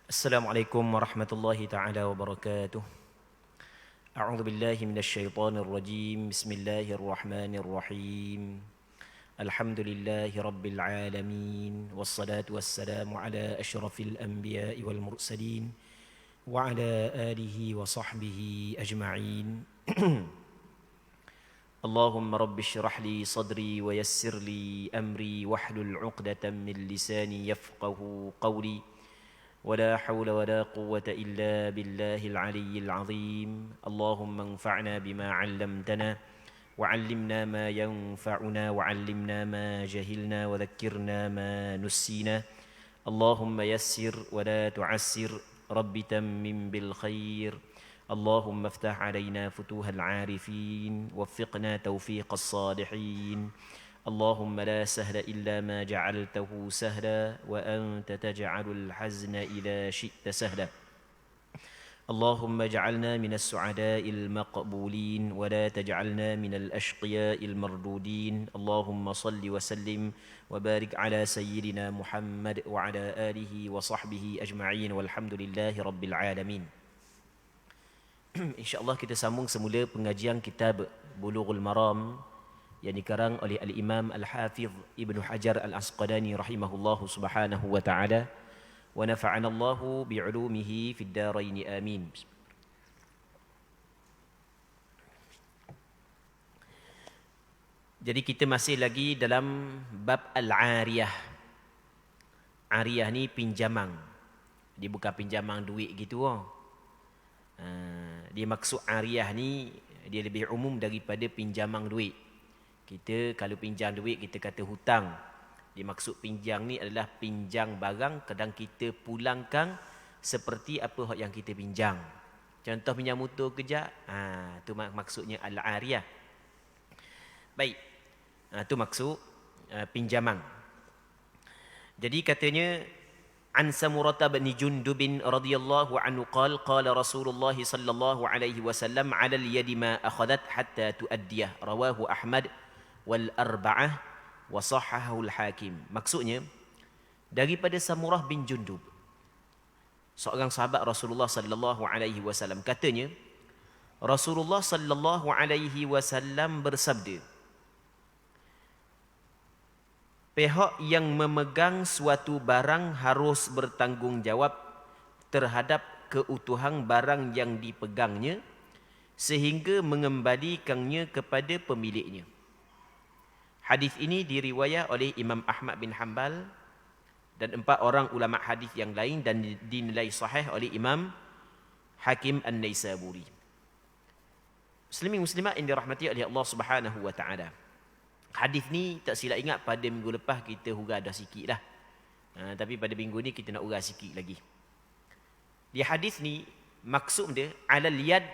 Assalamualaikum warahmatullahi taala wabarakatuh. A'udzu billahi minasy syaithanir rajim. Bismillahirrahmanirrahim. Alhamdulillahi rabbil alamin wassalatu wassalamu ala asyrafil anbiya'i wal mursalin wa ala alihi wa sahbihi ajma'in. Allahumma rabbi shrah li sadri wa yassir li amri wahlul 'uqdatam min lisani yafqahu qawli. ولا حول ولا قوة إلا بالله العلي العظيم اللهم انفعنا بما علمتنا وعلمنا ما ينفعنا وعلمنا ما جهلنا وذكرنا ما نسينا اللهم يسر ولا تعسر رب تمم بالخير اللهم افتح علينا فتوح العارفين وفقنا توفيق الصالحين اللهم لا سهل إلا ما جعلته سهلا وأنت تجعل الحزن إذا شئت سهلا اللهم اجعلنا من السعداء المقبولين ولا تجعلنا من الأشقياء المردودين اللهم صل وسلم وبارك على سيدنا محمد وعلى آله وصحبه أجمعين والحمد لله رب العالمين. InsyaAllah kita sambung semula pengajian kitab Bulughul Maram yang dikarang oleh Al-Imam Al-Hafidh Ibnu Hajar Al-Asqalani rahimahullahu subhanahu wa ta'ala wa nafa'ana Allahu bi'ulumihi fid darain amin. Jadi kita masih lagi dalam bab Al-Ariyah. Ariyah ni pinjaman. Dia bukan pinjaman duit gitu. Dia maksud Ariyah ni dia lebih umum daripada pinjaman duit. Kita kalau pinjam duit kita kata hutang. Dimaksud pinjam ni adalah pinjam barang kadang kita pulangkan seperti apa yang kita pinjam. Contoh pinjam motor kejap, tu maksudnya al-ariyah. Baik. Tu maksud pinjaman. Jadi katanya an Samurah bin Jundub radhiyallahu anhu qala Rasulullah sallallahu alaihi wasallam 'ala al-yadi ma akhadhat hatta tu'addiyah rawahu Ahmad wal arba'ah wa sahahahu al-Hakim. Maksudnya daripada Samurah bin Jundub, seorang sahabat Rasulullah sallallahu alaihi wasallam, katanya Rasulullah sallallahu alaihi wasallam bersabda, pihak yang memegang suatu barang harus bertanggungjawab terhadap keutuhan barang yang dipegangnya sehingga mengembalikannya kepada pemiliknya. Hadis ini diriwayat oleh Imam Ahmad bin Hanbal dan 4 orang ulama hadis yang lain dan dinilai sahih oleh Imam Hakim An-Naisaburi. Muslimin muslimat yang dirahmati oleh Allah Subhanahu wa taala. Hadis ni tak silap ingat pada minggu lepas kita huraikan dah sikit dah. Tapi pada minggu ni kita nak uraikan sikit lagi. Di hadis ni maksud dia alal yad,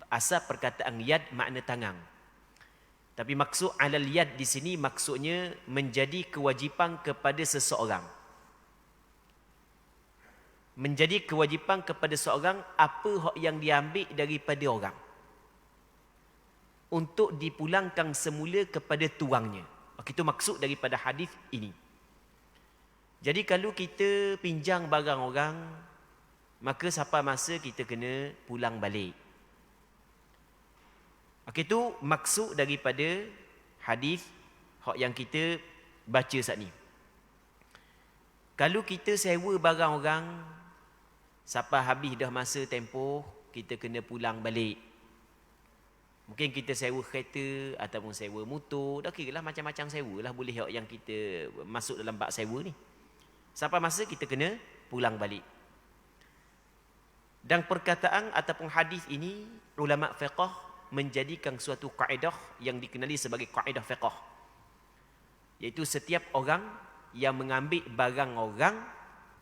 asal perkataan yad makna tangan. Tapi maksud alal yad di sini maksudnya menjadi kewajipan kepada seseorang. Menjadi kewajipan kepada seorang apa hak yang diambil daripada orang untuk dipulangkan semula kepada tuangnya. Itu maksud daripada hadis ini. Jadi kalau kita pinjam barang orang, maka sampai masa kita kena pulang balik. Itu maksud daripada hadis hak yang kita baca saat ni. Kalau kita sewa barang orang, sampai habis dah masa tempoh, kita kena pulang balik. Mungkin kita sewa kereta ataupun sewa motor, dah kira lah macam-macam sewa lah boleh hak yang kita masuk dalam bab sewa ni. Sampai masa kita kena pulang balik. Dan perkataan ataupun hadis ini ulama fiqh menjadikan suatu kaedah yang dikenali sebagai kaedah fiqh, iaitu setiap orang yang mengambil barang orang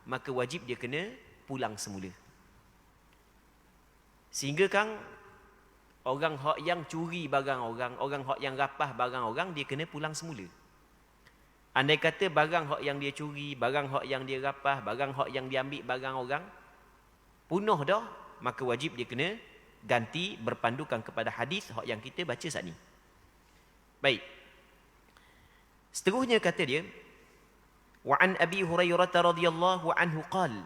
maka wajib dia kena pulang semula. Sehingga kan orang hak yang curi barang orang, orang hak yang rapah barang orang, dia kena pulang semula. Andai kata barang hak yang dia curi, barang hak yang dia rapah, barang hak yang dia ambil barang orang punuh dah, maka wajib dia kena ganti berpandukan kepada hadis hak yang kita baca saat ni. Baik. Seterusnya kata dia, wa an Abi Hurairah radhiyallahu anhu qala,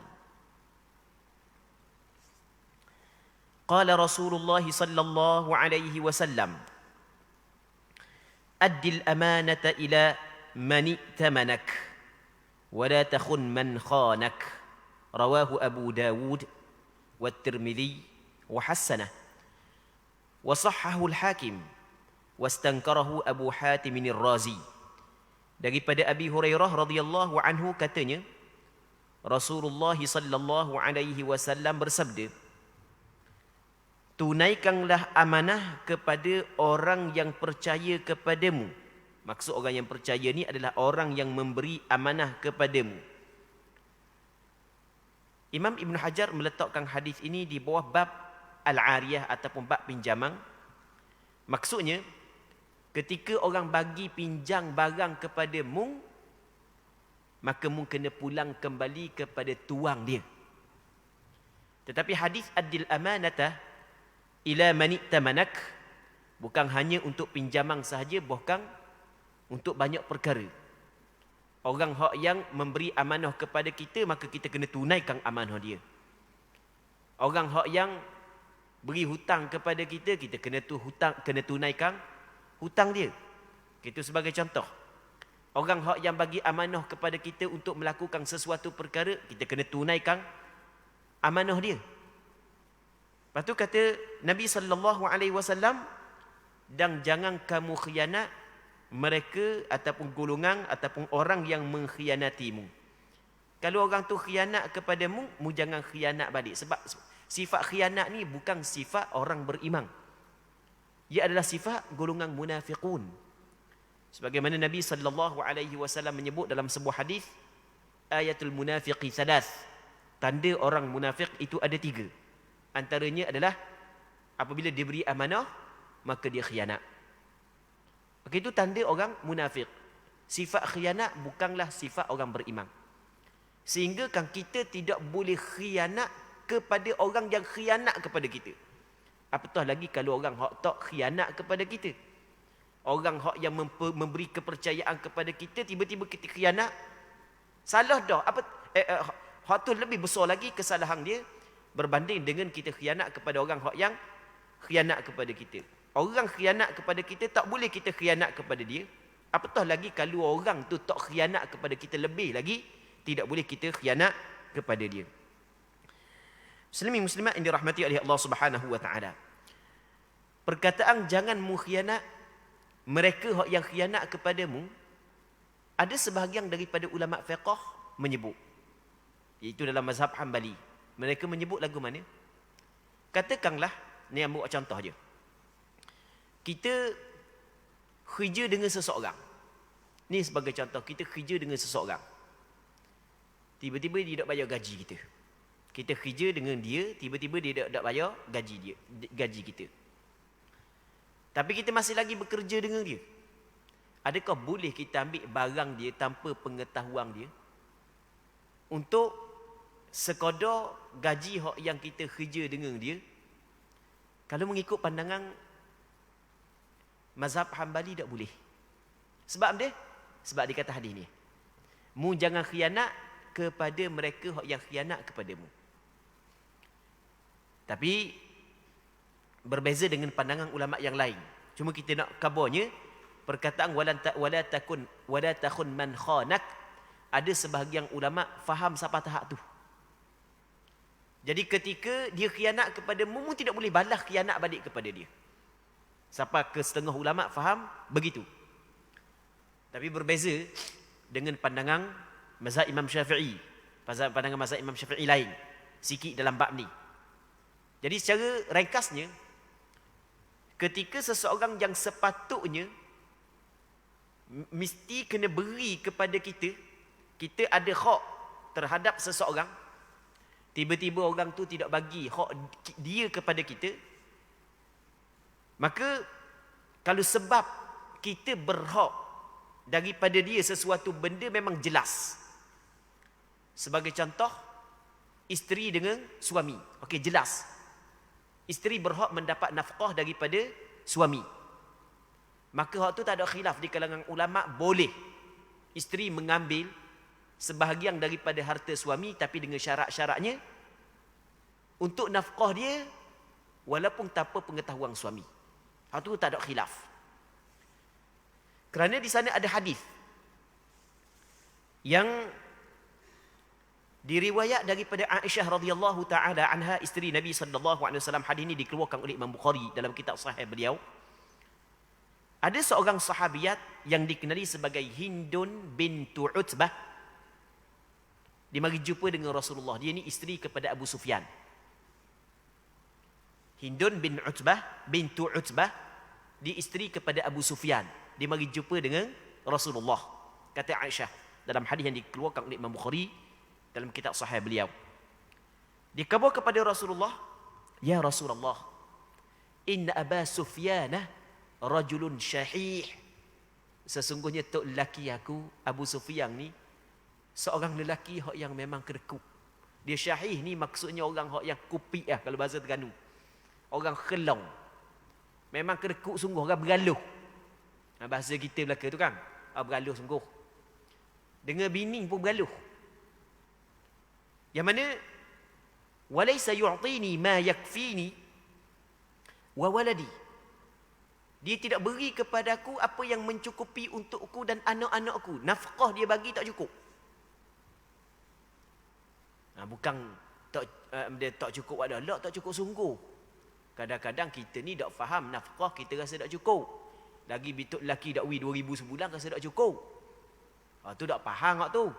Qala Rasulullah sallallahu alaihi wasallam, "Addil amanata ila man i'tamanak wa la takhun man khanak." Rawahu Abu Dawud wa Tirmidzi wa hassanah wa sahhahu al-Hakim wa istankarahu Abu Hatim ar-Razi. Daripada Abi Hurairah radhiyallahu anhu katanya, Rasulullah sallallahu alaihi wasallam bersabda, tunaikanlah amanah kepada orang yang percaya kepadamu. Maksud orang yang percaya ni adalah orang yang memberi amanah kepadamu. Imam Ibn Hajar meletakkan hadis ini di bawah bab al-ariyah ataupun bab pinjaman. Maksudnya, ketika orang bagi pinjam barang kepadamu, maka mu kena pulang kembali kepada tuang dia. Tetapi hadis addil amanata ila man i'tamanak bukan hanya untuk pinjaman sahaja, bahkan untuk banyak perkara. Orang hak yang memberi amanah kepada kita, maka kita kena tunaikan amanah dia. Orang hak yang beri hutang kepada kita, kita kena tunaikan hutang dia. Itu sebagai contoh. Orang hak yang bagi amanah kepada kita untuk melakukan sesuatu perkara, kita kena tunaikan amanah dia. Lepas tu kata Nabi sallallahu alaihi wasallam, dan jangan kamu khianat mereka ataupun golongan ataupun orang yang mengkhianatimu. Kalau orang tu khianat kepadamu, mu jangan khianat balik. Sebab sifat khianat ni bukan sifat orang beriman. Ia adalah sifat golongan munafiqun. Sebagaimana Nabi sallallahu alaihi wasallam menyebut dalam sebuah hadis, ayatul munafiqi sadas. Tanda orang munafik itu ada 3. Antaranya adalah apabila dia beri amanah, maka dia khianat. Maka itu tanda orang munafik. Sifat khianat bukanlah sifat orang beriman. Sehingga kan kita tidak boleh khianat kepada orang yang khianat kepada kita. Apatah lagi kalau orang hak tak khianat kepada kita. Orang hak yang memberi kepercayaan kepada kita, tiba-tiba kita khianat, salah dah. Hak tu lebih besar lagi kesalahan dia berbanding dengan kita khianat kepada orang hak yang khianat kepada kita. Orang khianat kepada kita, tak boleh kita khianat kepada dia. Apatah lagi kalau orang tu tak khianat kepada kita, lebih lagi tidak boleh kita khianat kepada dia. Muslimin muslimat yang dirahmati oleh Allah Subhanahu wa taala. Perkataan jangan mukhianat mereka yang khianat kepadamu, ada sebahagian daripada ulama fiqh menyebut, iaitu dalam mazhab Hambali. Mereka menyebut lagu mana? Katakanlah, ni ambil contoh je. Kita kerja dengan seseorang. Ni sebagai contoh, kita kerja dengan seseorang. Tiba-tiba dia tak bayar gaji kita. Kita kerja dengan dia, tiba-tiba dia tak bayar gaji kita. Tapi kita masih lagi bekerja dengan dia. Adakah boleh kita ambil barang dia tanpa pengetahuan dia? Untuk sekadar gaji hak yang kita kerja dengan dia? Kalau mengikut pandangan mazhab Hambali, tak boleh. Sebab dia? Sebab dia kata hadis ni, mu jangan khianat kepada mereka hak yang khianat kepadamu. Tapi berbeza dengan pandangan ulama yang lain. Cuma kita nak kabarnya, perkataan wala takhun man khanak, ada sebahagian ulama faham sampai tahap tu. Jadi ketika dia khianat kepadamu, mu tidak boleh balas khianat balik kepada dia. Sampai ke setengah ulama faham begitu. Tapi berbeza dengan pandangan mazhab Imam Syafi'i. Pandangan mazhab Imam Syafi'i lain sikit dalam bab ni. Jadi secara ringkasnya, ketika seseorang yang sepatutnya mesti kena beri kepada kita, kita ada hak terhadap seseorang, tiba-tiba orang tu tidak bagi hak dia kepada kita, maka kalau sebab kita berhak daripada dia sesuatu benda memang jelas. Sebagai contoh, isteri dengan suami. Okey, jelas. Isteri berhak mendapat nafkah daripada suami. Maka hak tu tak ada khilaf di kalangan ulama, boleh isteri mengambil sebahagian daripada harta suami, tapi dengan syarat-syaratnya untuk nafkah dia walaupun tanpa pengetahuan suami. Hal tu tak ada khilaf. Kerana di sana ada hadis yang diriwayat daripada Aisyah radhiyallahu taala anha, isteri Nabi sallallahu alaihi wasallam. Hadis ini dikeluarkan oleh Imam Bukhari dalam kitab sahih beliau. Ada seorang sahabiat yang dikenali sebagai Hindun bintu Utbah. Dia mari jumpa dengan Rasulullah. Dia ni isteri kepada Abu Sufyan. Hindun bintu Utbah, dia isteri kepada Abu Sufyan. Dia mari jumpa dengan Rasulullah. Kata Aisyah dalam hadis yang dikeluarkan oleh Imam Bukhari dalam kitab sahih beliau. Dia khabar kepada Rasulullah, "Ya Rasulullah, inna Aba Sufyan rajulun syahih." Sesungguhnya tok lelaki aku, Abu Sufyan ni seorang lelaki yang memang kedekut. Dia syahih ni maksudnya orang yang kupi kalau bahasa Terengganu. Orang kelong. Memang kedekut sungguh, orang bergaluh. Bahasa kita belaka tu kan, bergaluh sungguh. Dengan bini pun bergaluh. Yang mana walaysa yu'tini ma yakfini wa waladi. Dia tidak beri kepadaku apa yang mencukupi untukku dan anak-anakku. Nafkah dia bagi tak cukup. Bukan dia tak cukup ada, tak cukup sungguh. Kadang-kadang kita ni tak faham nafkah, kita rasa tak cukup. Lagi bituk lelaki dak wi 2000 sebulan rasa tak cukup. Tu tak faham hak tu.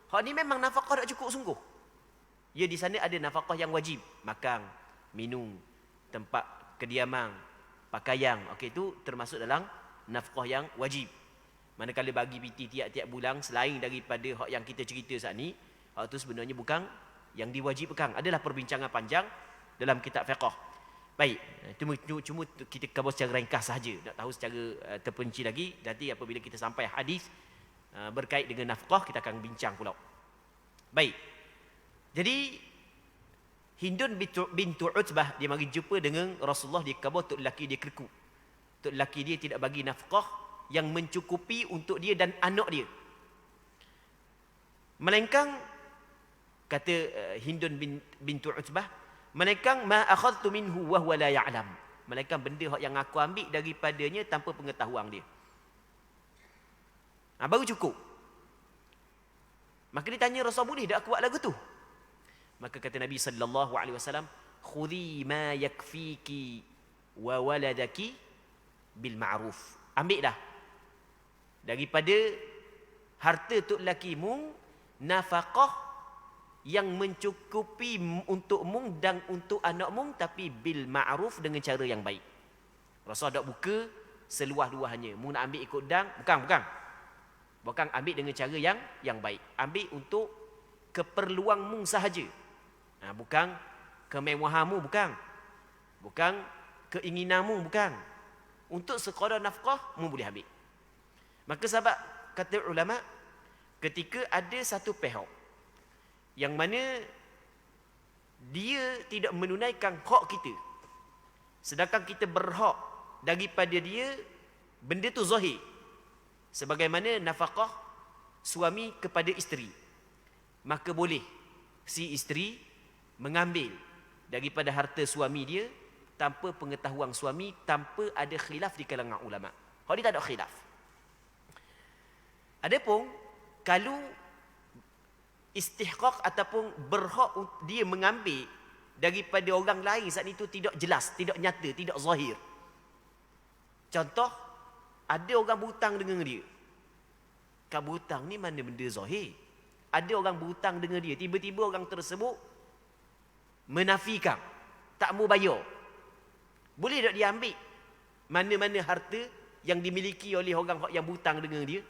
Hak ni memang nafkah tak cukup sungguh. Ya, di sana ada nafkah yang wajib, makan, minum, tempat kediaman, pakaian. Okey, itu termasuk dalam nafkah yang wajib. Manakala bagi piti tiap-tiap bulan selain daripada hak yang kita cerita saat ni, hak tu sebenarnya bukan yang diwajibkan. Adalah perbincangan panjang dalam kitab fiqh. Baik, cuma kita khabar secara ringkas sahaja. Nak tahu secara terperinci lagi, nanti apabila kita sampai hadis berkait dengan nafkah, kita akan bincang pula. Baik. Jadi Hindun bintu Utbah, dia mari jumpa dengan Rasulullah. Dia khabar tok lelaki dia kedekut. Tok lelaki dia tidak bagi nafkah yang mencukupi untuk dia dan anak dia. Melainkan kata Hindun bintu Utbah, melainkan ma akhadtu minhu wa huwa la ya'lam. Melainkan benda yang aku ambil daripadanya tanpa pengetahuan dia. Baru cukup. Maka dia tanya Rasul, boleh tak aku buat lagu tu? Maka kata Nabi sallallahu alaihi wasallam, khudhi ma yakfiki wa waladaki bil ma'ruf. Ambil dah daripada harta tok lakimu nafkah yang mencukupi untukmu dan untuk anakmu, tapi bil ma'ruf, dengan cara yang baik. Rasul tak buka seluas-luasnya. Mu nak ambil ikut dang, bukan ambil dengan cara yang baik. Ambil untuk keperluanmu sahaja. Bukan kemewahanmu, bukan keinginanmu, bukan. Untuk sekadar nafkah, mu boleh ambil. Maka sahabat, kata ulama, ketika ada satu pihak yang mana dia tidak menunaikan hak kita, sedangkan kita berhak daripada dia, benda tu zahir, sebagaimana nafkah suami kepada isteri, maka boleh si isteri mengambil daripada harta suami dia tanpa pengetahuan suami, tanpa ada khilaf di kalangan ulama. Hak ni tak ada khilaf. Adapun kalau istihqaq ataupun berhak dia mengambil daripada orang lain saat itu tidak jelas, tidak nyata, tidak zahir. Contoh, ada orang berhutang dengan dia. Kan berhutang ni mana benda zahir? Ada orang berhutang dengan dia, tiba-tiba orang tersebut menafikan, tak mau bayar. Boleh tak dia ambil mana-mana harta yang dimiliki oleh orang yang berhutang dengan dia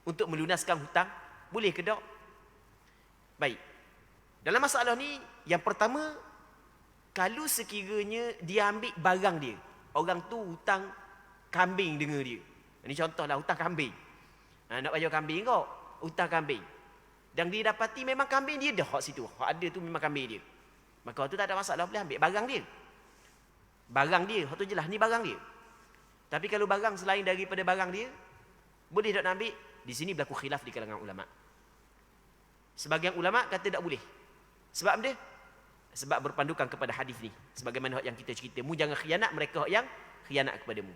untuk melunaskan hutang? Boleh ke tak? Baik. Dalam masalah ni, yang pertama, kalau sekiranya dia ambil barang dia, orang tu hutang kambing dengan dia. Ini contohlah, hutang kambing. Nak bayar kambing kau, hutang kambing. Dan dia dapati memang kambing dia dah hak situ. Hak ada tu memang kambing dia. Maka waktu tu tak ada masalah, boleh ambil barang dia. Barang dia, hak tu jelas, ni barang dia. Tapi kalau barang selain daripada barang dia, boleh tak nak ambil? Di sini berlaku khilaf di kalangan ulama. Sebagian ulama kata tak boleh. Sebab dia Sebab berpandukan kepada hadis ni. Sebagaimana yang kita cerita. Mu jangan khianat mereka yang khianat kepadamu.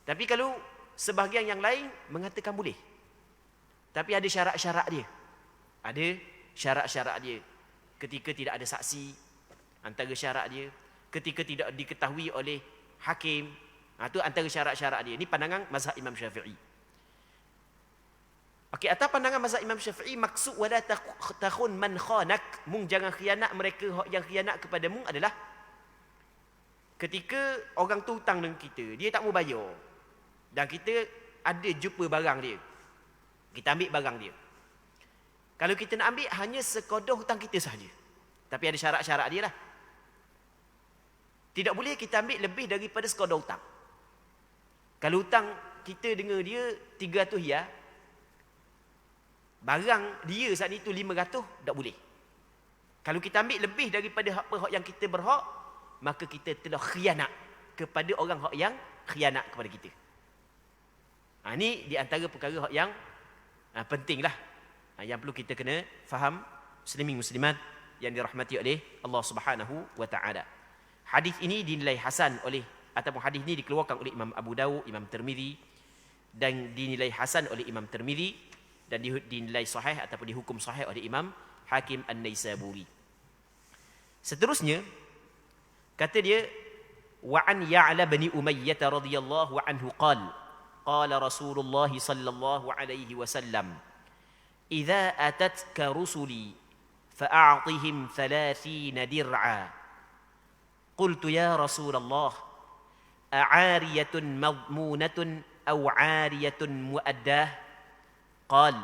Tapi kalau sebahagian yang lain mengatakan boleh. Tapi ada syarat-syarat dia. Ada syarat-syarat dia. Ketika tidak ada saksi, antara syarat dia. Ketika tidak diketahui oleh hakim, itu antara syarat-syarat dia. Ini pandangan mazhab Imam Syafi'i. Okey, atas pandangan mazhab Imam Syafi'i, maksud wala takhun man khanak, mung jangan khianat mereka yang khianat kepadamu adalah ketika orang tu hutang dengan kita, dia tak mau bayar. Dan kita ada jumpa barang dia. Kita ambil barang dia. Kalau kita nak ambil hanya sekadar hutang kita sahaja. Tapi ada syarat-syarat dia lah. Tidak boleh kita ambil lebih daripada sekadar hutang. Kalau hutang kita dengan dia 300 riyal, barang dia saat itu 500, tak boleh. Kalau kita ambil lebih daripada hak yang kita berhak, maka kita telah khianat kepada orang hak yang khianat kepada kita. Ini di antara perkara hak yang pentinglah. Yang perlu kita kena faham, muslimin muslimat yang dirahmati oleh Allah Subhanahu wa taala. Hadis ini dinilai hasan oleh, ataupun hadis ini dikeluarkan oleh Imam Abu Dawud, Imam Tirmizi, dan dinilai hasan oleh Imam Tirmizi, dan dinilai sahih ataupun dihukum sahih oleh Imam Hakim An-Naisaburi. Seterusnya kata dia, wa an Ya'la bin Umayyah radhiyallahu anhu qala Rasulullah sallallahu alaihi wasallam, idza atatka rusuli fa'atihim 30 dir'a. Qultu ya Rasulullah, a'ariyatun madmunatun aw 'ariyatun mu'addah? Qal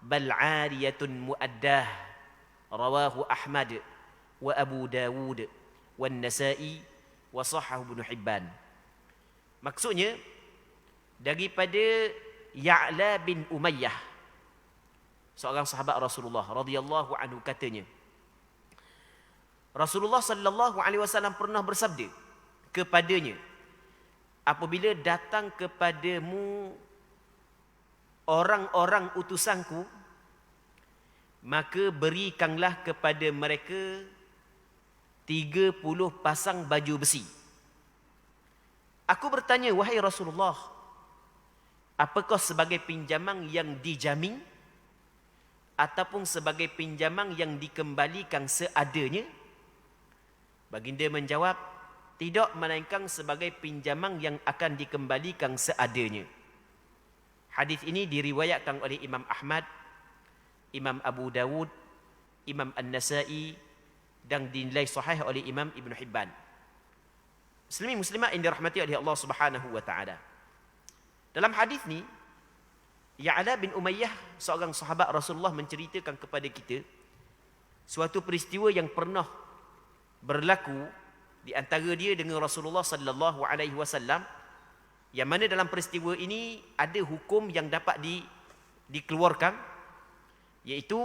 bal 'ariyatun mu'addah. Rawahu Ahmad wa Abu Dawud wa Nasa'i wa Sahhahu Ibn Hibban. Maksudnya daripada Ya'la bin Umayyah, seorang sahabat Rasulullah radhiyallahu anhu, katanya Rasulullah sallallahu alaihi wasallam pernah bersabda kepadanya, apabila datang kepadamu orang-orang utusanku, maka berikanlah kepada mereka 30 pasang baju besi. Aku bertanya, wahai Rasulullah, apakah sebagai pinjaman yang dijamin ataupun sebagai pinjaman yang dikembalikan seadanya? Baginda menjawab, tidak, melainkan sebagai pinjaman yang akan dikembalikan seadanya. Hadis ini diriwayatkan oleh Imam Ahmad, Imam Abu Dawud, Imam An-Nasa'i, dan dinilai sahih oleh Imam Ibn Hibban. Muslimin muslimat yang dirahmati oleh Allah Subhanahu wa taala. Dalam hadis ni, Ya'la bin Umayyah, seorang sahabat Rasulullah, menceritakan kepada kita suatu peristiwa yang pernah berlaku di antara dia dengan Rasulullah sallallahu alaihi wasallam, yang mana dalam peristiwa ini ada hukum yang dapat dikeluarkan, iaitu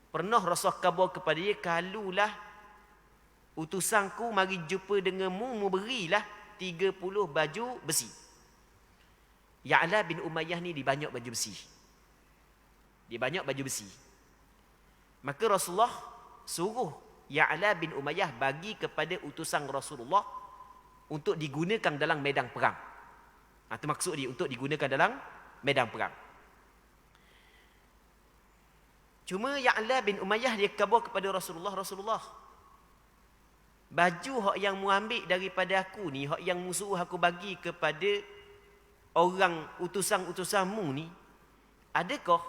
pernah Rasulullah khabar kepada dia, kalulah utusanku mari jumpa denganmu, mu berilah 30 baju besi. Ya'la bin Umayyah ni dibanyak baju besi. Dia banyak baju besi. Maka Rasulullah suruh Ya'la bin Umayyah bagi kepada utusan Rasulullah untuk digunakan dalam medan perang. Itu maksud dia, untuk digunakan dalam medan perang. Cuma Ya'la bin Umayyah dia khabar kepada Rasulullah, Rasulullah, baju hak yang mu ambil daripada aku ni, hak yang mu suruh aku bagi kepada orang utusan-utusanmu ni, adakah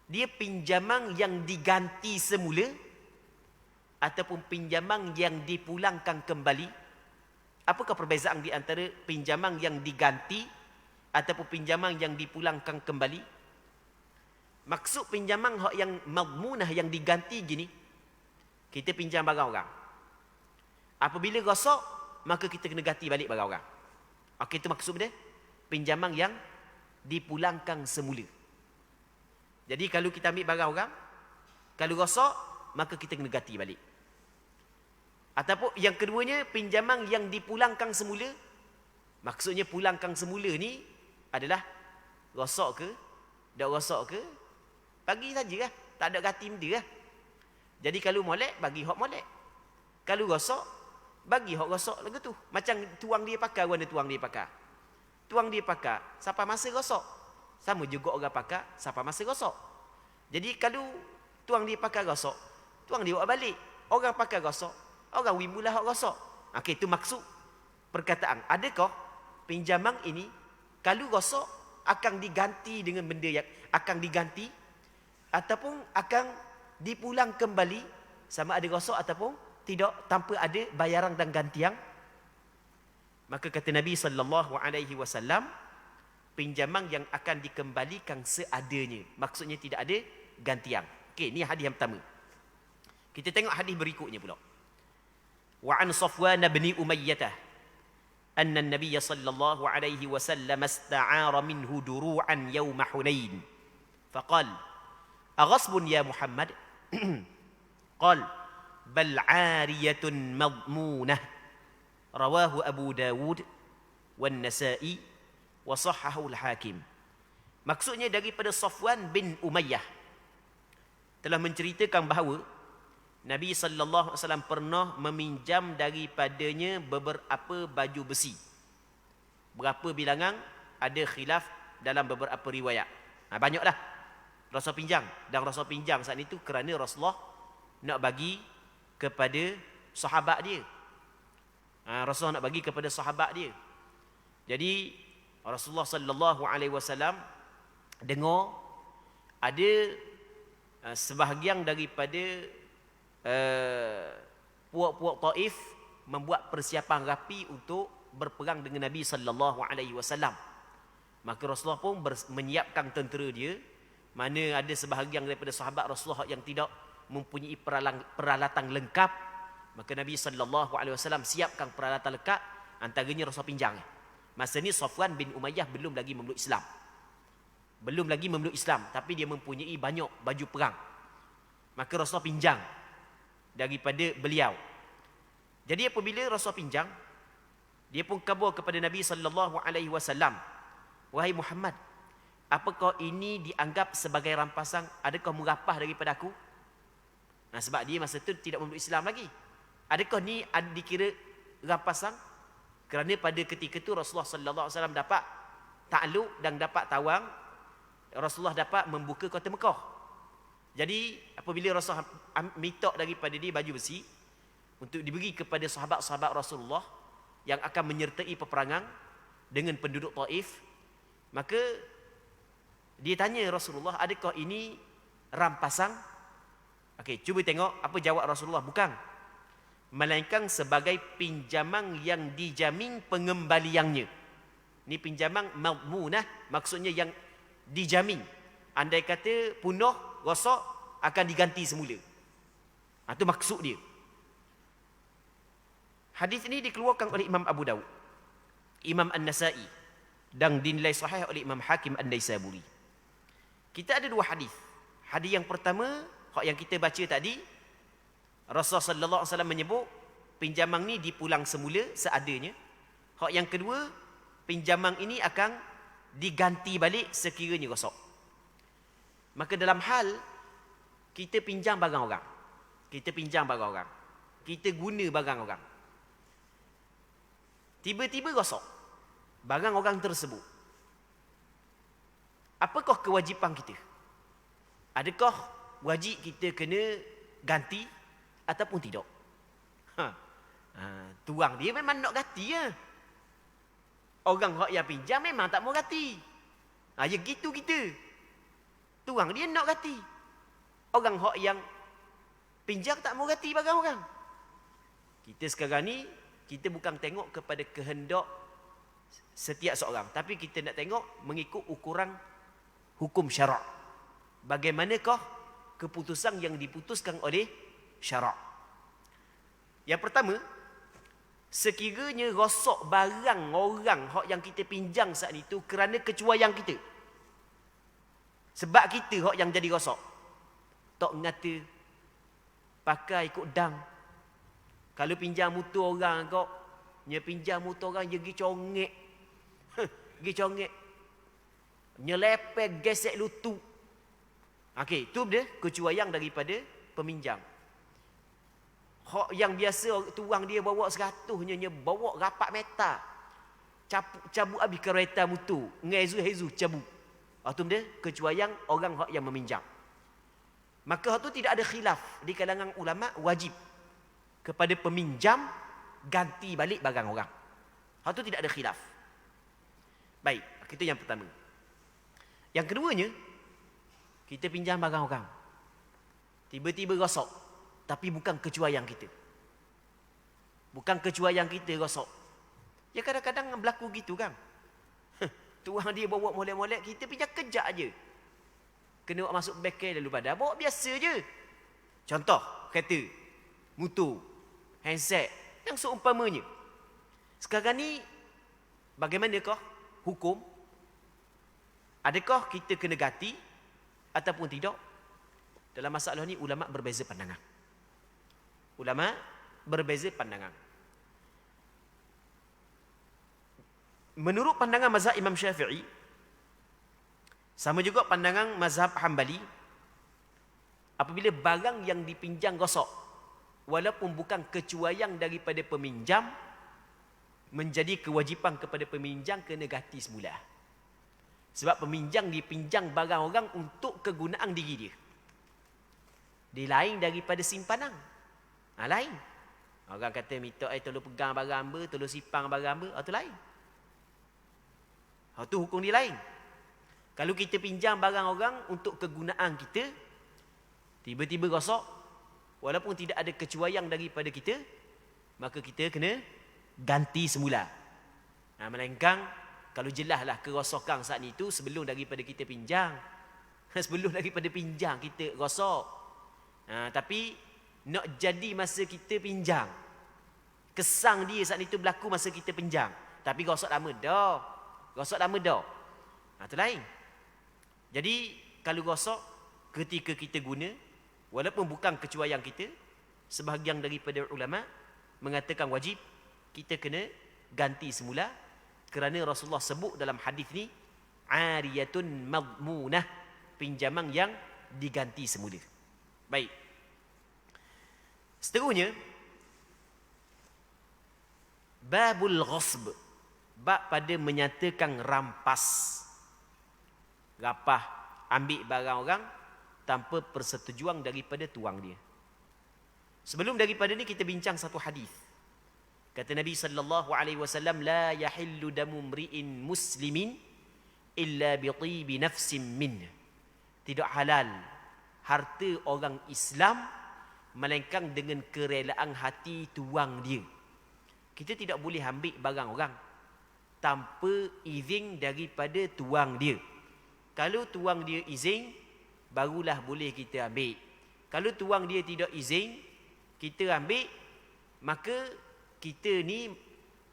dia pinjaman yang diganti semula ataupun pinjaman yang dipulangkan kembali? Apakah perbezaan di antara pinjaman yang diganti ataupun pinjaman yang dipulangkan kembali? Maksud pinjaman hak yang madmunah, yang diganti gini, kita pinjam barang orang, apabila rosak maka kita kena ganti balik barang orang. Okey, itu maksud dia pinjaman yang dipulangkan semula. Jadi kalau kita ambil barang orang, kalau rosak maka kita kena ganti balik. Ataupun yang keduanya, pinjaman yang dipulangkan semula. Maksudnya pulangkan semula ni adalah rosak ke, tak rosak ke, bagi saja lah, tak ada ganti benda lah. Jadi kalau molek, bagi hok molek. Kalau gosok, bagi hok gosok lagu tu. Macam tuang dia pakai, warna tuang dia pakai. Tuang dia pakai, siapa masa gosok. Sama juga orang pakai, siapa masa gosok. Jadi kalau tuang dia pakai gosok, tuang dia buat balik. Orang pakai gosok, orang wimulah hok gosok. Okey, itu maksud perkataan. Adakah pinjaman ini kalau gosok akan diganti dengan benda yang akan diganti ataupun akan dipulang kembali sama ada gosok ataupun tidak tanpa ada bayaran dan gantian? Maka kata Nabi sallallahu alaihi wasallam, pinjaman yang akan dikembalikan seadanya. Maksudnya tidak ada gantian. Okey, ni hadis yang pertama. Kita tengok hadis berikutnya pula. Wa an Safwan bin Umayyah anna an-nabiy sallallahu alaihi wasallam ista'ara minhu duru'an yawm Hunain. Faqal: "Aghasbun ya Muhammad?" Qal: "Bal 'ariyatun madmunah." Rawahu Abu Dawud wan Nasa'i wa sahhahu al-Hakim. Maksudnya daripada Safwan bin Umayyah telah menceritakan bahawa Nabi sallallahu alaihi wasallam pernah meminjam daripadanya beberapa baju besi. Berapa bilangan ada khilaf dalam beberapa riwayat. Banyaklah Rasul pinjam, dan Rasul pinjam saat itu kerana Rasulullah nak bagi kepada sahabat dia. Rasulullah nak bagi kepada sahabat dia. Jadi Rasulullah sallallahu alaihi wasallam dengar ada sebahagian daripada puak-puak Taif membuat persiapan rapi untuk berperang dengan Nabi sallallahu alaihi wasallam. Maka Rasulullah pun menyiapkan tentera dia. Mana ada sebahagian daripada sahabat Rasulullah yang tidak mempunyai peralatan lengkap, maka Nabi sallallahu alaihi wasallam siapkan peralatan lengkap, antaranya Rasulullah pinjam. Masa ni Safwan bin Umayyah belum lagi memeluk Islam. Belum lagi memeluk Islam, tapi dia mempunyai banyak baju perang. Maka Rasulullah pinjam daripada beliau. Jadi apabila Rasulullah pinjam, dia pun kabur kepada Nabi sallallahu alaihi wasallam, "Wahai Muhammad, apakah ini dianggap sebagai rampasan? Adakah murapah daripada aku?" Sebab dia masa itu tidak memeluk Islam lagi. Adakah ni dikira rampasan? Kerana pada ketika itu Rasulullah sallallahu alaihi wasallam dapat takluk dan dapat tawang. Rasulullah dapat membuka kota Mekah. Jadi apabila Rasulullah minta daripada dia baju besi untuk diberi kepada sahabat-sahabat Rasulullah yang akan menyertai peperangan dengan penduduk Taif, maka dia tanya Rasulullah, adakah ini rampasan? Okey, cuba tengok apa jawab Rasulullah. Bukan. Melainkan sebagai pinjaman yang dijamin pengembaliannya. Ini pinjaman madmunah, maksudnya yang dijamin. Andai kata punah, rosak, akan diganti semula. Itu maksud dia. Hadis ini dikeluarkan oleh Imam Abu Dawud, Imam An-Nasa'i, dan dinilai sahih oleh Imam Hakim An-Naisaburi. Kita ada dua hadis. Hadis yang pertama, yang kita baca tadi, Rasulullah sallallahu alaihi wasallam menyebut pinjaman ni dipulang semula seadanya. Hak yang kedua, pinjaman ini akan diganti balik sekiranya rosak. Maka dalam hal kita pinjam barang orang, kita pinjam barang orang, kita guna barang orang, tiba-tiba rosak barang orang tersebut, apakah kewajipan kita? Adakah wajib kita kena ganti ataupun tidak? Tuang dia memang nak ganti ya. Orang yang pinjam memang tak mau ganti. Ya gitu kita. Tuang dia nak ganti. Orang yang pinjam tak mau ganti barang orang. Kita sekarang ni, kita bukan tengok kepada kehendak setiap seorang, tapi kita nak tengok mengikut ukuran hukum syarak. Bagaimanakah keputusan yang diputuskan oleh syarak? Yang pertama, sekiranya rosak barang orang yang kita pinjam saat itu kerana kecuaian kita, sebab kita yang jadi rosak, tak ngata pakai ikut dang. Kalau pinjam motor orang kau, nya pinjam motor orang dia pergi congek. Pergi congek. Nyelepek gesek lutut. Okey, itu dia kecuaian daripada peminjam. Hak yang biasa tuang dia bawa 100 nya bawa rapat meter. Cabut habis kereta mutu. Ngezu-hezu cabut. Itu dia kecuali orang hak yang meminjam. Maka hak tu tidak ada khilaf di kalangan ulama wajib kepada peminjam ganti balik barang orang. Hak tu tidak ada khilaf. Baik, itu yang pertama. Yang keduanya, kita pinjam barang orang. Tiba-tiba rosak. Tapi bukan kecuaian kita. Bukan kecuaian kita rosak. Ya kadang-kadang berlaku gitu kan. Tuang dia bawa molek-molek, kita pinjam kejap aje. Kena masuk bengkel lalu pada. Bawa biasa je. Contoh, kereta, motor, handset, yang seumpamanya. Sekarang ni, bagaimanakah hukum? Adakah kita kena ganti ataupun tidak? Dalam masalah ni ulama berbeza pandangan. Ulama berbeza pandangan. Menurut pandangan mazhab Imam Syafi'i, sama juga pandangan mazhab Hambali, apabila barang yang dipinjam rosak, walaupun bukan kecuaian daripada peminjam, menjadi kewajipan kepada peminjam kena ganti semula. Sebab peminjam dipinjam barang orang untuk kegunaan diri dia. Dia lain daripada simpanan. Lain. Orang kata minta tolong pegang barang hamba, tolong sipang barang hamba, itu lain. Itu hukum dia lain. Kalau kita pinjam barang orang untuk kegunaan kita, tiba-tiba rosak, walaupun tidak ada kecuaian daripada kita, maka kita kena ganti semula. Melainkan kalau jelaslah kerosakan saat itu sebelum daripada kita pinjam. Sebelum daripada pinjam kita rosak. Tapi nak jadi masa kita pinjam. Kesang dia saat itu berlaku masa kita pinjam. Tapi rosak lama dah. Rosak lama dah. Itu lain. Jadi kalau rosak ketika kita guna, walaupun bukan kecuaian kita, sebahagian daripada ulama mengatakan wajib kita kena ganti semula, kerana Rasulullah sebut dalam hadis ni ariyatun madmunah, pinjaman yang diganti semula. Baik. Seterusnya babul ghasb, bab pada menyatakan rampas. Rapah, ambil barang orang tanpa persetujuan daripada tuang dia. Sebelum daripada ni kita bincang satu hadis. Kata Nabi sallallahu alaihi wasallam, la yahillu damu mri'in muslimin illa bi tibi nafsin min. Tidak halal harta orang Islam melainkan dengan kerelaan hati tuang dia. Kita tidak boleh ambil barang orang tanpa izin daripada tuang dia. Kalau tuang dia izin, barulah boleh kita ambil. Kalau tuang dia tidak izin, kita ambil, maka kita ni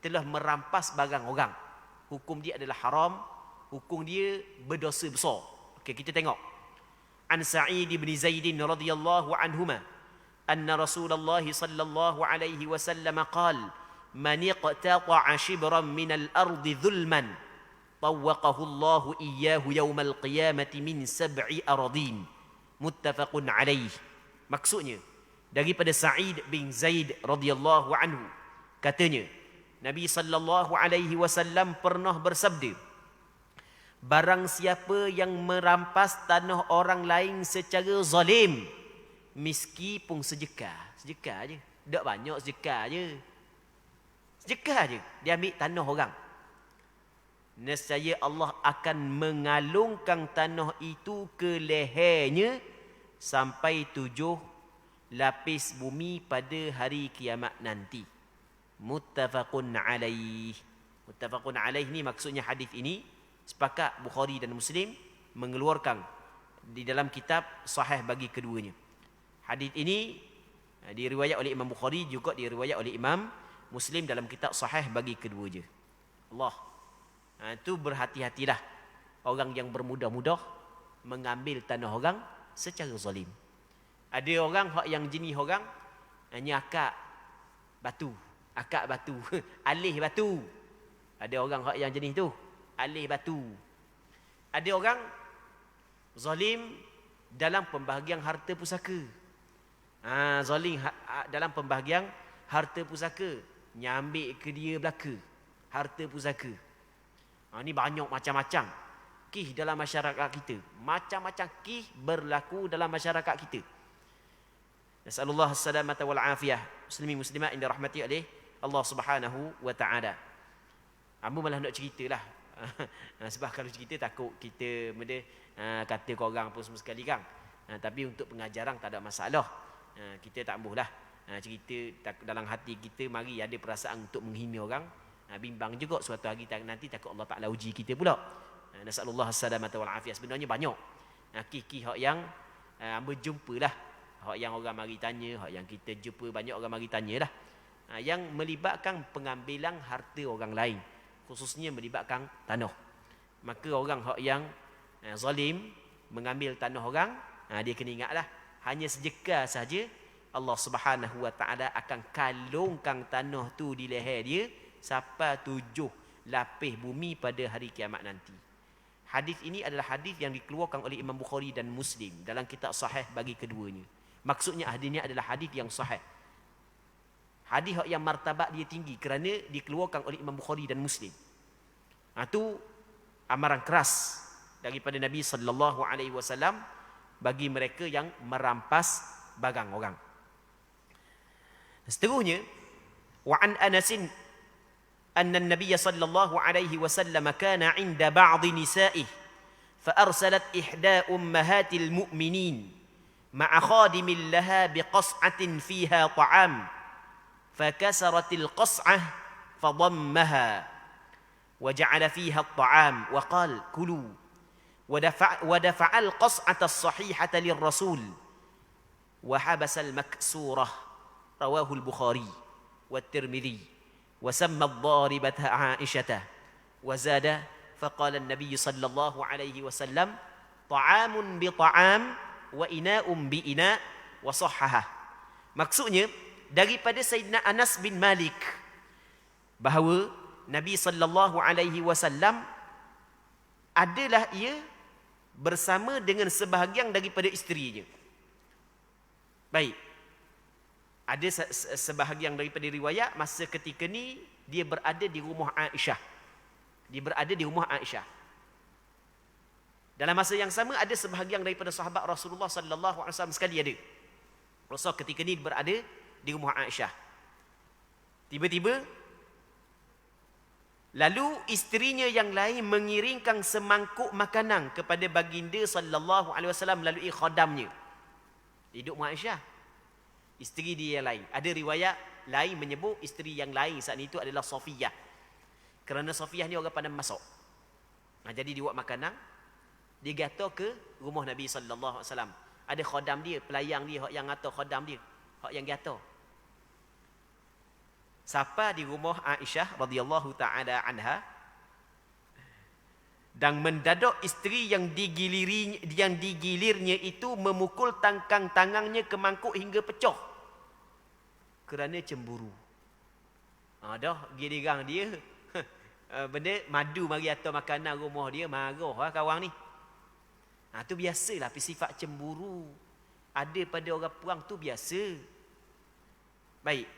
telah merampas barang orang. Hukum dia adalah haram, hukum dia berdosa besar. Okey, kita tengok. An Sa'id bin Zaid radhiyallahu anhuma anna Rasulullah sallallahu alaihi wasallam qala man iqtata'a shibran min al-ardi dhulman tawaqahu Allah iyyahu yawmal qiyamati min 7 aradin. Muttafaqun alaih. Maksudnya daripada Sa'id bin Zaid radhiyallahu anhu, katanya Nabi sallallahu alaihi wasallam pernah bersabda, barang siapa yang merampas tanah orang lain secara zalim, meskipun sedekah aje, tak banyak sedekah aje, dia ambil tanah orang, nescaya Allah akan mengalungkan tanah itu ke lehernya sampai 7 lapis bumi pada hari kiamat nanti. Muttafaqun alaih. Muttafaqun alaih ni maksudnya hadis ini sepakat Bukhari dan Muslim mengeluarkan di dalam kitab sahih bagi keduanya. Hadis ini diriwayat oleh Imam Bukhari, juga diriwayat oleh Imam Muslim dalam kitab sahih bagi keduanya. Allah. Itu berhati-hatilah orang yang bermudah-mudah mengambil tanah orang secara zalim. Ada orang yang jenis orang hanya akak batu, alih batu. Ada orang yang jenis tu, alih batu. Ada orang zalim dalam pembahagian harta pusaka. zalim dalam pembahagian harta pusaka, nyambil ke dia belaka harta pusaka. Ni banyak macam-macam kisah dalam masyarakat kita. Macam-macam kisah berlaku dalam masyarakat kita. Nasallallahu as-salamata wal afiyah. Muslimin muslimat yang dirahmati oleh Allah Subhanahu wa taala. Ambo malah nak ceritalah. Sebab kalau cerita takut kita kata korang pun semua sekali kan. Tapi untuk pengajaran tak ada masalah. Kita tak bolehlah cerita dalam hati kita mari ada perasaan untuk menghina orang. Bimbang juga suatu hari nanti takut Allah Taala uji kita pula. Nasallallahu as-salamata wal afiyah. Sebenarnya banyak kisah hak yang ambo jumpalah, hak yang orang mari tanya, hak yang kita jumpa banyak orang mari tanyalah, yang melibatkan pengambilan harta orang lain, khususnya melibatkan tanah. Maka orang hak yang zalim mengambil tanah orang, dia kena ingatlah hanya sejeka saja Allah Subhanahu wa taala akan kalungkan tanah tu di leher dia sampai 7 lapis bumi pada hari kiamat nanti. Hadis ini adalah hadis yang dikeluarkan oleh Imam Bukhari dan Muslim dalam kitab sahih bagi keduanya. Maksudnya hadisnya adalah hadis yang sahih. Hadis yang martabat dia tinggi kerana dikeluarkan oleh Imam Bukhari dan Muslim. Itu amaran keras daripada Nabi sallallahu alaihi wasallam bagi mereka yang merampas barang orang. Seterusnya, wa an Anasin أن النبي صلى الله عليه وسلم كان عند بعض نسائه فأرسلت إحدى أمهات المؤمنين مع خادم لها بقصعة فيها طعام فكسرت القصعة فضمها وجعل فيها الطعام وقال كلوا ودفع القصعة الصحيحة للرسول وحبس المكسورة رواه البخاري والترمذي وسمى الضاربة عائشة وزاد فقال النبي صلى الله عليه وسلم طعام بطعام وإناء بإناء وصححه. Maksudnya daripada Sayyidina Anas bin Malik bahawa Nabi sallallahu alaihi wasallam adalah ia bersama dengan sebahagian daripada isterinya. Baik. Ada sebahagian daripada riwayat masa ketika ni dia berada di rumah Aisyah. Dia berada di rumah Aisyah. Dalam masa yang sama ada sebahagian daripada sahabat Rasulullah sallallahu alaihi wasallam sekali ada. Rasul ketika ni berada di rumah Aisyah. Tiba-tiba lalu isterinya yang lain mengiringkan semangkuk makanan kepada baginda sallallahu alaihi wasallam melalui khadamnya. Hidup rumah Aisyah. Isteri dia yang lain. Ada riwayat lain menyebut isteri yang lain saat itu adalah Safiyah. Kerana Safiyah ni orang pandai masak. Jadi dia buat makanan, dia gatal ke rumah Nabi sallallahu alaihi wasallam. Ada khadam dia, pelayang dia, hak yang ngatur khadam dia, hak yang gatal. Sapa di rumah Aisyah radhiyallahu taala anha, dan mendadak isteri yang digilirnya itu memukul tangkang tangannya ke mangkuk hingga pecah kerana cemburu. Dah giliran dia benda madu mari atas makanan rumah dia, marah kawan ni. Tu biasalah sifat cemburu ada pada orang puang tu biasa. Baik.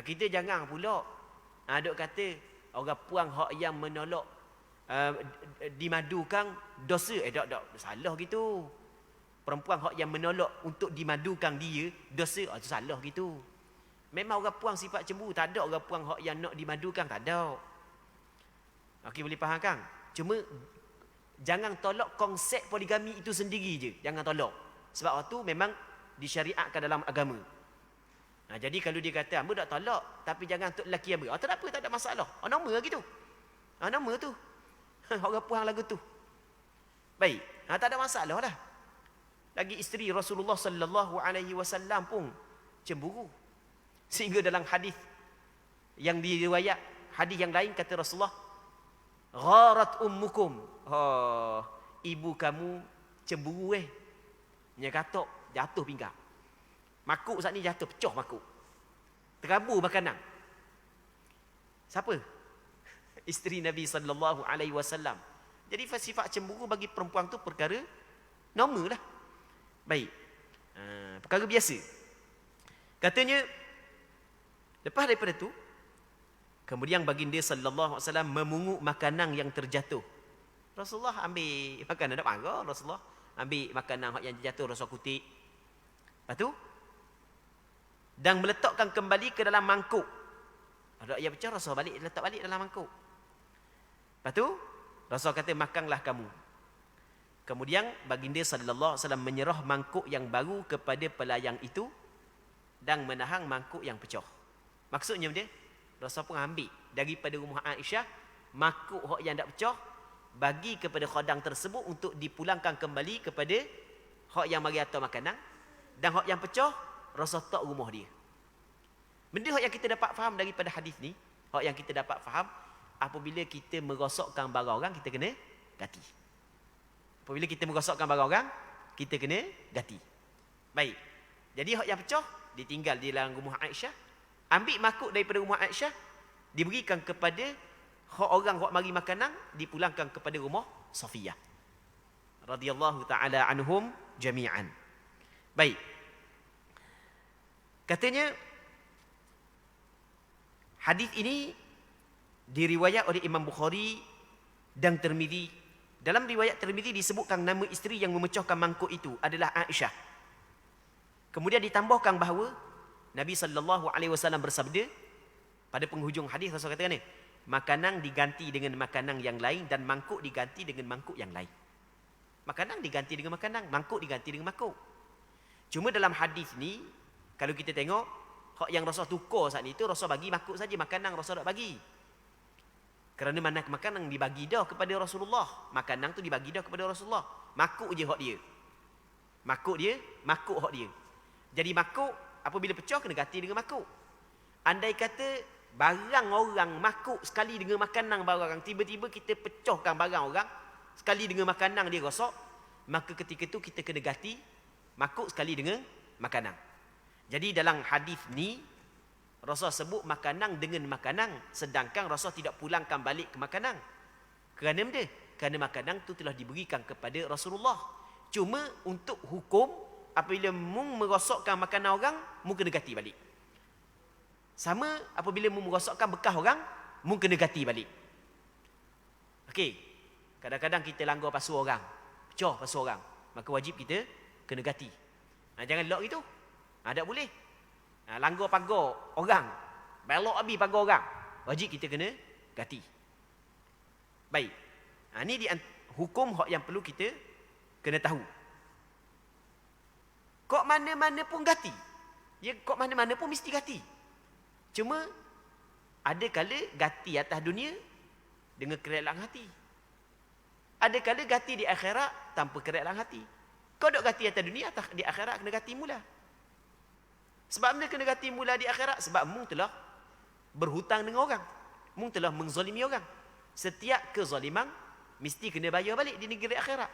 Kita jangan pula dok kata orang puang hak yang menolak dimadukan dosa. Tak salah gitu. Perempuan hak yang menolak untuk dimadukan dia dosa, itu salah gitu. Memang orang puang sifat cemburu, tak ada orang puang hak yang nak dimadukan, tak ada. Okey, boleh faham kan? Cuma jangan tolak konsep poligami itu sendiri je. Jangan tolak. Sebab waktu memang disyariatkan dalam agama. Jadi kalau dia kata hamba tak tolak tapi jangan untuk lelaki hamba. Tak apa, tak ada masalah. Nama gitu. Nama tu. Orang puang lagu tu. Baik. Tak ada masalah lah. Lagi isteri Rasulullah sallallahu alaihi wasallam pun cemburu. Sehingga dalam hadis yang diriwayat, hadis yang lain kata Rasulullah, gharat ummukum. Ibu kamu cemburu Nya katok jatuh pinggang. Makuk saat ni jatuh, pecah makuk. Terabur makanan. Siapa? Isteri Nabi sallallahu alaihi wasallam. Jadi sifat cemburu bagi perempuan tu perkara normal lah. Baik. Perkara biasa. Katanya, lepas daripada tu, kemudian baginda sallallahu alaihi wasallam memungut makanan yang terjatuh. Rasulullah ambil makanan, tak marah Rasulullah. Ambil makanan yang terjatuh, Rasul kutip. Lepas tu, dan meletakkan kembali ke dalam mangkuk. Ada yang pecah, Rasul letak balik dalam mangkuk. Lepas tu, Rasul kata, makanlah kamu. Kemudian baginda sallallahu alaihi wasallam menyerah mangkuk yang baru kepada pelayang itu dan menahan mangkuk yang pecah. Maksudnya dia, Rasul pun ambil daripada rumah Aisyah mangkuk yang tak pecah, bagi kepada khadang tersebut untuk dipulangkan kembali kepada hak yang mari atas makanan, dan hak yang pecah Rasul tak rumah dia. Benda hak yang kita dapat faham daripada hadis ni, hak yang kita dapat faham, apabila kita merosakkan barang orang, kita kena ganti. Apabila kita merosakkan barang orang, kita kena ganti. Baik. Jadi hak yang pecah ditinggal di dalam rumah Aisyah, ambil mangkuk daripada rumah Aisyah, diberikan kepada hak orang hak mari makanan, dipulangkan kepada rumah Safiyah radhiyallahu taala anhum jami'an. Baik. Katanya hadis ini diriwayat oleh Imam Bukhari dan Tirmizi. Dalam riwayat Tirmizi disebutkan nama isteri yang memecahkan mangkuk itu adalah Aisyah. Kemudian ditambahkan bahawa Nabi sallallahu alaihi wasallam bersabda pada penghujung hadis, Rasul katakan ni, makanan diganti dengan makanan yang lain dan mangkuk diganti dengan mangkuk yang lain. Makanan diganti dengan makanan, mangkuk diganti dengan mangkuk. Cuma dalam hadis ni, kalau kita tengok, hak yang Rasul tukar saat itu, Rasul bagi mangkuk saja, makanan Rasul tak bagi. Kerana mana makanan dibagi dah kepada Rasulullah. Makanan tu dibagi dah kepada Rasulullah. Mangkuk je hak dia. Mangkuk hak dia. Jadi mangkuk, apabila pecah, kena ganti dengan mangkuk. Andai kata barang orang mangkuk sekali dengan makanan barang orang, tiba-tiba kita pecahkan barang orang sekali dengan makanan dia rosak, maka ketika itu kita kena ganti mangkuk sekali dengan makanan. Jadi dalam hadis ni Rasul sebut makanan dengan makanan, sedangkan Rasul tidak pulangkan balik ke makanan. Kerana benda? Kerana makanan tu telah diberikan kepada Rasulullah. Cuma untuk hukum, apabila mung merosakkan makanan orang, mung kena ganti balik. Sama apabila mung merosakkan bekas orang, mung kena ganti balik. Okey. Kadang-kadang kita langgar pasu orang, pecah pasu orang, maka wajib kita kena ganti. Jangan lock itu. Tak boleh. Langgar pagar orang, belok habis pagar orang, wajib kita kena ganti. Baik. Ini di hukum hak yang perlu kita kena tahu. Kok mana-mana pun ganti. Ya, kok mana-mana pun mesti ganti. Cuma ada kala ganti atas dunia dengan kerelaan hati. Ada kala ganti di akhirat tanpa kerelaan hati. Kau dok ganti atas dunia, atas di akhirat kena ganti mula. Sebab mana kena ganti mula di akhirat? Sebab mung telah berhutang dengan orang. Mung telah menzalimi orang. Setiap kezaliman mesti kena bayar balik di negeri akhirat.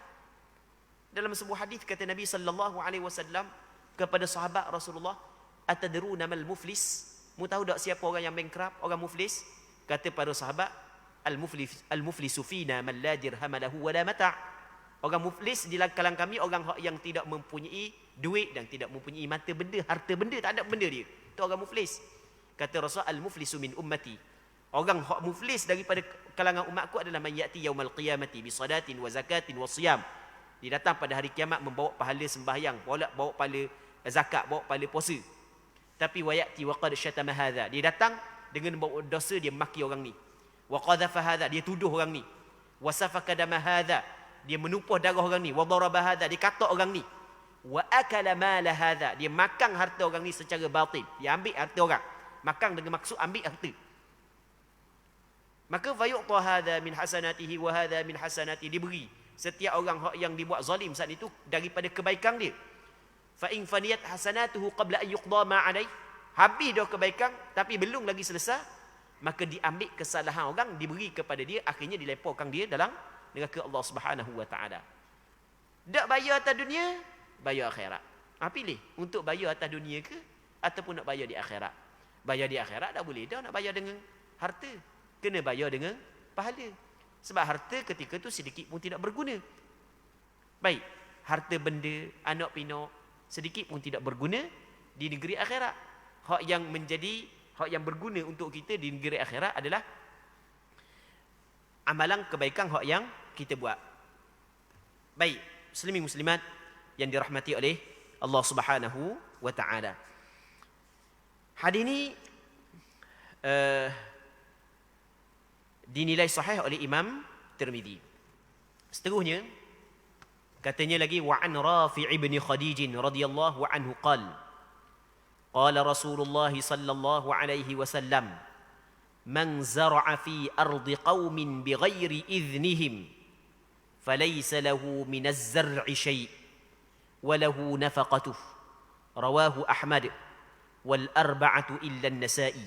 Dalam sebuah hadis kata Nabi sallallahu alaihi wasallam kepada sahabat Rasulullah, "Atadruna mal muflis?" Mu tahu tak siapa orang yang bankrupt, orang muflis? Kata para sahabat, "Al-muflisu fina man la dirham lahu wa la mata'." Orang muflis di kalangan kami orang yang tidak mempunyai duit dan tidak mempunyai mata benda, harta benda, tak ada benda dia. Itu orang muflis. Kata Rasul, "Al-muflisu min ummati." Orang hak muflis daripada kalangan umatku adalah man ya'ti yaumal qiyamati bi salatin wa zakatin wa siyam. Dia datang pada hari kiamat membawa pahala sembahyang, bawa pahala zakat, bawa pahala puasa. Tapi wa ya'ti wa qad syatama hadha. Dia datang dengan bawa dosa, dia maki orang ni. Wa qadhafa hadha, dia tuduh orang ni. Wa safaka dama hadha, dia menumpah darah orang ni. Wa daraba hadha, dia katak orang ni. Wa akala mala hadha, dia makan harta orang ni secara batil. Dia ambil harta orang. Makan dengan maksud ambil harta. Maka fayu'ta hadha min hasanatihi wa hadha min hasanati, diberi setiap orang yang dibuat zalim saat itu daripada kebaikan dia. Fa in faniyat hasanatuhu qabla an yuqda ma alai, habis dah kebaikan tapi belum lagi selesai, maka diambil kesalahan orang diberi kepada dia, akhirnya dilemparkan dia dalam neraka Allah Subhanahu wa taala. Tak bayar atas dunia, bayar akhirat. Pilih untuk bayar atas dunia ke ataupun nak bayar di akhirat. Bayar di akhirat tak boleh dah nak bayar dengan harta. Kena bayar dengan pahala. Sebab harta ketika tu sedikit pun tidak berguna. Baik, harta benda, anak pinak sedikit pun tidak berguna di negeri akhirat. hak yang menjadi hak yang berguna untuk kita di negeri akhirat adalah amalan kebaikan hak yang kita buat. Baik, muslimin muslimat yang dirahmati oleh Allah Subhanahu wa taala. Hadis ini dinilai sahih oleh Imam Tirmizi. Seterusnya katanya lagi wa an Rafi' ibn Khadij radhiyallahu anhu qala Rasulullah sallallahu alaihi wasallam man zara'a fi ardi qaumin bighairi idhnihim falaysa lahu min az-zar'i shay' wa lahu nafaqatuh rawahu Ahmad wal arba'atu illa an-Nasa'i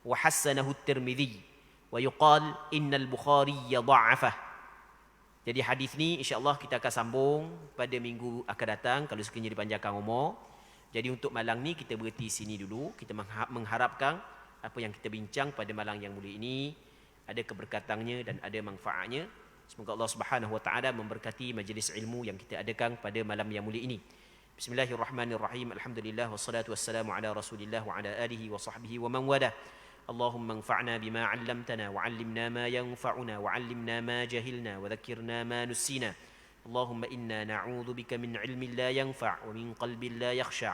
wa hassanahu at-Tirmidzi wa yuqal innal Bukhari dha'afah. Jadi hadis ni insya-Allah kita akan sambung pada minggu akan datang kalau sekiranya dipanjangkan umur. Jadi untuk malam ni kita berhenti sini dulu. Kita mengharapkan apa yang kita bincang pada malam yang mulia ini ada keberkatannya dan ada manfaatnya. Semoga Allah Subhanahu wa taala memberkati majlis ilmu yang kita adakan pada malam yang mulia ini. Bismillahirrahmanirrahim. Alhamdulillah wassalatu wassalamu ala Rasulillah wa ala alihi wa sahbihi wa man walah. اللهم انفعنا بما علمتنا وعلمنا ما ينفعنا وعلمنا ما جهلنا وذكرنا ما نسينا اللهم إنا نعوذ بك من علم لا ينفع ومن قلب لا يخشع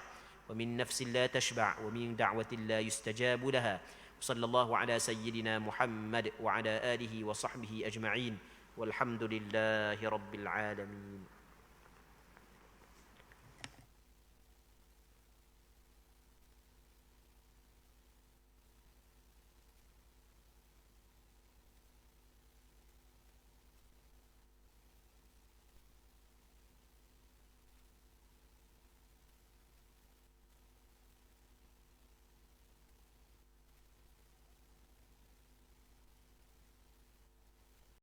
ومن نفس لا تشبع ومن دعوة لا يستجاب لها وصلى الله على سيدنا محمد وعلى آله وصحبه أجمعين والحمد لله رب العالمين.